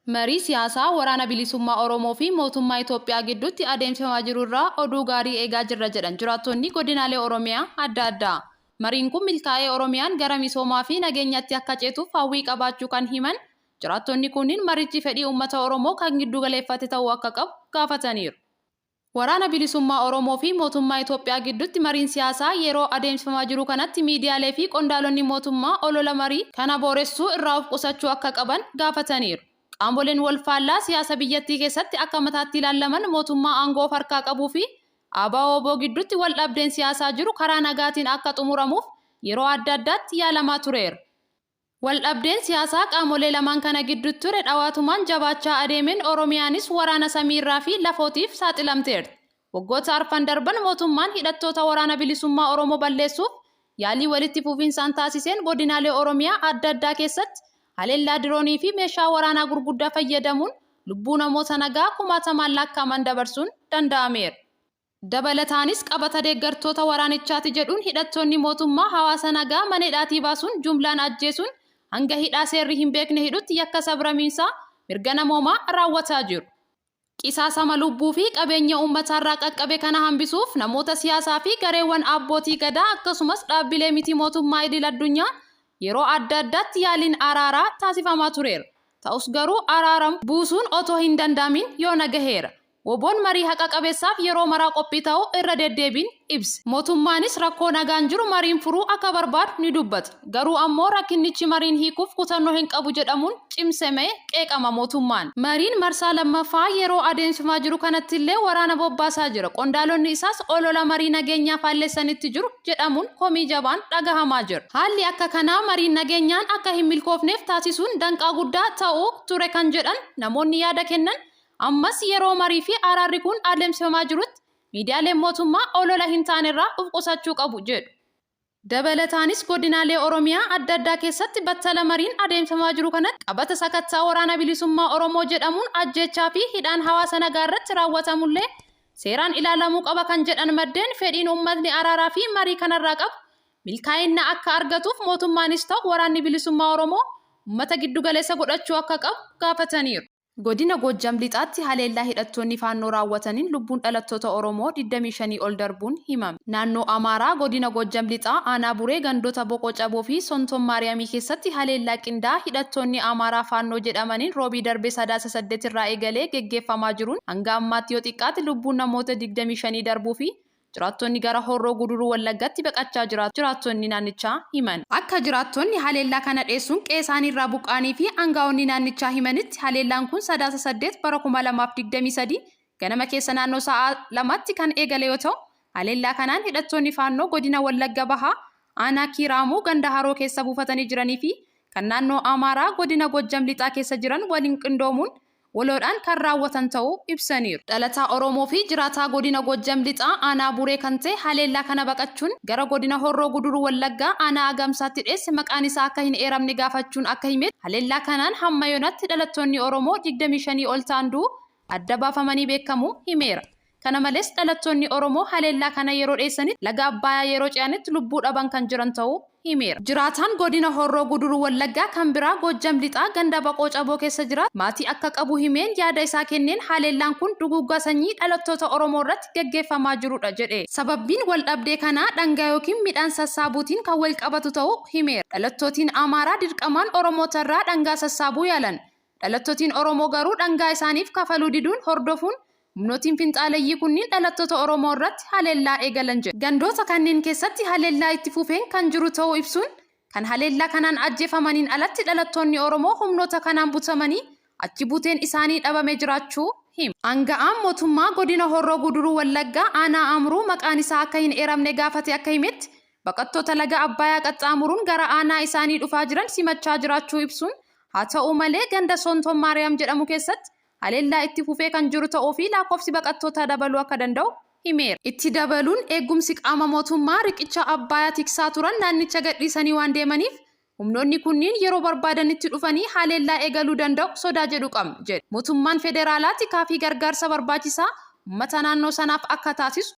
Marii siyaasaa waraana bilisummaa Oromoo fi mootummaa Itoophiyaa gidduutti adeemsifamaa jiru irraa oduu gaarii eegaa jirra jedhan jiraattonni godinaalee Oromiyaa adda addaa. Mariin kun milkaa'ee Oromiyaan gara misoomaa fi nageenyaatti akka ceetuuf hawwii qabaachuu kan himan jiraattonni kunniin marichi fedhii uummata Oromoo kan giddu galeeffate ta'uu akka qabu gaafataniiru. Waraana bilisummaa Oromoo fi mootummaa Itoophiyaa gidduutti mariin siyaasaa yeroo adeemsifamaa jiru kanatti miidiyaalee fi qondaalonni mootummaa olola marii kana booressuu irraa of qusachuu akka qaban gaafataniiru. Qaamoleen wal faallaa siyaasa biyyattii keessatti akka mataatti ilaalaman mootummaa aangoo of harkaa qabuu fi ABO gidduutti wal dhabdeen siyaasaa jiru karaa nagaatiin akka xumuramuuf yeroo adda addaatti yaalamaa tureera. Wal dhabdeen siyaasaa qaamolee lamaan kana gidduutti ture dhawaatumaan jabaachaa adeemeen Oromiyaanis waraana samiirraa fi lafootiif saaxilamteerti. Waggoota arfan darban mootummaan hidhattoota waraana bilisummaa Oromoo balleessuuf yaalii walitti fufinsaan taasiseen godinaalee Oromiyaa adda addaa keessatti haleellaa diroonii fi meeshaa waraanaa gurguddaa fayyadamuun lubbuu namoota nagaa kumaatamaan lakkaa'aman dabarsuun danda'ameera. Dabalataanis qabata deeggartoota waraanichaati jedhuun hidhattoonni mootummaa hawaasa nagaa mana hidhaatii baasuun jumlaan ajjeesuun hanga hidhaa seerri hin beekne hidhutti yakka sabramiinsaa mirga namoomaa raawwataa jiru. Qisaasama lubbuu fi qabeenya uummataarraa qaqqabe kana hambisuuf namoota siyaasaa fi gareewwan abbootii gadaa akkasumas dhaabbilee miti mootummaa idil addunyaa yeroo adda addaatti yaaliin araaraa taasifamaa tureera. Ta'us garuu araara buusuun otoo hin danda'amin yoo nagaheera. Woboon marii haqa qabeessaaf yeroo maraa qophii ta'uu irra deddeebiin ibsa. Mootummaanis rakkoo nagaan jiru mariin furuu akka barbaadu ni dubbata. Garuu ammoo rakkinnichi mariin hiikuuf kutannoo hin qabu jedhamuun cimsamee qeeqama mootummaan. Mariin marsaa lammaffaa yeroo adeemsifamaa jiru kanatti illee waraana bobbaasaa jira. Qondaalonni isaas olola marii nageenyaa faalleessanitti jiru jedhamuun komii jabaan dhagahamaa jira. Haalli akka kanaa mariin nageenyaan akka hin milkoofneef taasisuun danqaa guddaa ta'uu ture kan jedhan namoonni yaada kennan. Ammas yeroo marii fi araarri kun adeemsifamaa jirutti miidiyaaleen mootummaa olola hin taanerraa of qusachuu qabu jedhu. Dabalataanis godinaalee Oromiyaa adda addaa keessatti battala mariin adeemsifamaa jiru kanatti qabata sakattaa waraana bilisummaa Oromoo jedhamuun ajjechaa fi hidhaan hawaasa nagaa irratti raawwatamullee seeraan ilaalamuu qaba kan jedhan maddeen fedhiin uummatni araaraa fi marii kanarraa qabu milkaa'ina akka argatuuf mootummaanis ta'u waraanni bilisummaa Oromoo uummata giddu galeessa godhachuu akka qabu gaafataniiru. Godina Gojjam Lixaatti haleellaa hidhattoonni faannoo raawwataniin lubbuun dhalattoota Oromoo 25 ol darbuun himame. Naannoo Amaaraa godina Gojjam Lixaa aanaa Buree gandoota Boqoo Caboo fi Sonton Maariyaamii keessatti haleellaa qindaa'aa hidhattoonni Amaaraa faannoo jedhamaniin roobii darbee sadaasa 8 irraa eegalee geggeeffamaa jiruun hanga ammaatti yoo xiqqaate lubbuun namoota 25 darbuu fi jiraattonni gara Horroo Guduruu Wallaggaatti baqachaa jiraattonni naannichaa himan. Akka jiraattonni haleellaa kana dheessuun qe'ee isaaniirraa buqqaanii fi aangaa'onni naannichaa himanitti haleellaan kun sadaasa 8 bara 2023 ganama keessa naannoo sa'a 2tti kan eegale yoo ta'u haleellaa kanaan hidhattoonni faannoo godina Wallagga Bahaa aanaa Kiiraamuu ganda Haroo keessa buufatanii jiranii fi kan naannoo Amaaraa godina Gojjam Lixaa keessa jiran waliin qindoomuun waloodhaan kan raawwatan ta'uu ibsaniiru. Dhalataa Oromoo fi jiraataa godina Gojjam Lixaa aanaa Buree kan ta'e haleellaa kana baqachuun gara godina Horroo Guduruu Wallaggaa aanaa Agamsaatti dheesse maqaan isaa akka hin eeramne gaafachuun akka himetti haleellaa kanaan hamma yoonatti dhalattoonni Oromoo 25 ol ta'an du'uu adda baafamanii beekamuu himeera. Kana malees dhalattoonni Oromoo haleellaa kana yeroo dheessanitti laga Abbayaa yeroo ce'anitti lubbuu dhaban kan jiran ta'uu himeera. Jiraataan godina Horroo Guduruu Wallaggaa kan biraa Gojjam Lixaa ganda Boqoo Caboo keessa jiraatu maatii akka qabu himeen yaada isaa kenneen haleellaan kun duguuggaa sanyii dhalattoota Oromoo irratti geggeeffamaa jirudha jedhe. Sababbiin wal dhabdee kanaa dhangaa yookiin midhaan sassaabuutiin kan wal qabatu ta'uu himeera. Dhalattootiin Amaaraa dirqamaan Oromootarraa dhangaa sassaabuu yaalan. Dhalattootiin Oromoo garuu dhangaa isaaniif kafaluu diduun hordofuun humnootiin finxaaleeyyii kunniin dhalattoota Oromoo irratti haleellaa eegalan jedhu. Gandoota kanneen keessatti haleellaa itti fufeen kan jiru ta'uu ibsuun kan haleellaa kanaan ajjeefamaniin alatti dhalattoonni Oromoo humnoota kanaan butamanii achi buuteen isaanii dhabamee jiraachuu hima. Aanga'aan mootummaa godina Horroo Guduruu Wallaggaa aanaa Amruu maqaan isaa akka hin eeramne gaafate akka himetti baqattoota laga Abbayaa qaxxaamuruun gara aanaa isaanii dhufaa jiran simachaa jiraachuu ibsuun haa ta'u malee ganda Sonton Maariyaam jedhamu keessatti haleellaa itti fufee kan jiru ta'uu fi lakkoofsi baqattootaa dabaluu akka danda'u himeera. Itti dabaluun eegumsi qaama mootummaa riqicha Abbayaa tiksaa turan naannicha gadhiisanii waan deemaniif humnoonni kunniin yeroo barbaadanitti dhufanii haleellaa eegaluu danda'u sodaa jedhu qabna jedhe. Mootummaan federaalaatti kaafii gargaarsa barbaachisaa uummata naannoo sanaaf akka taasisu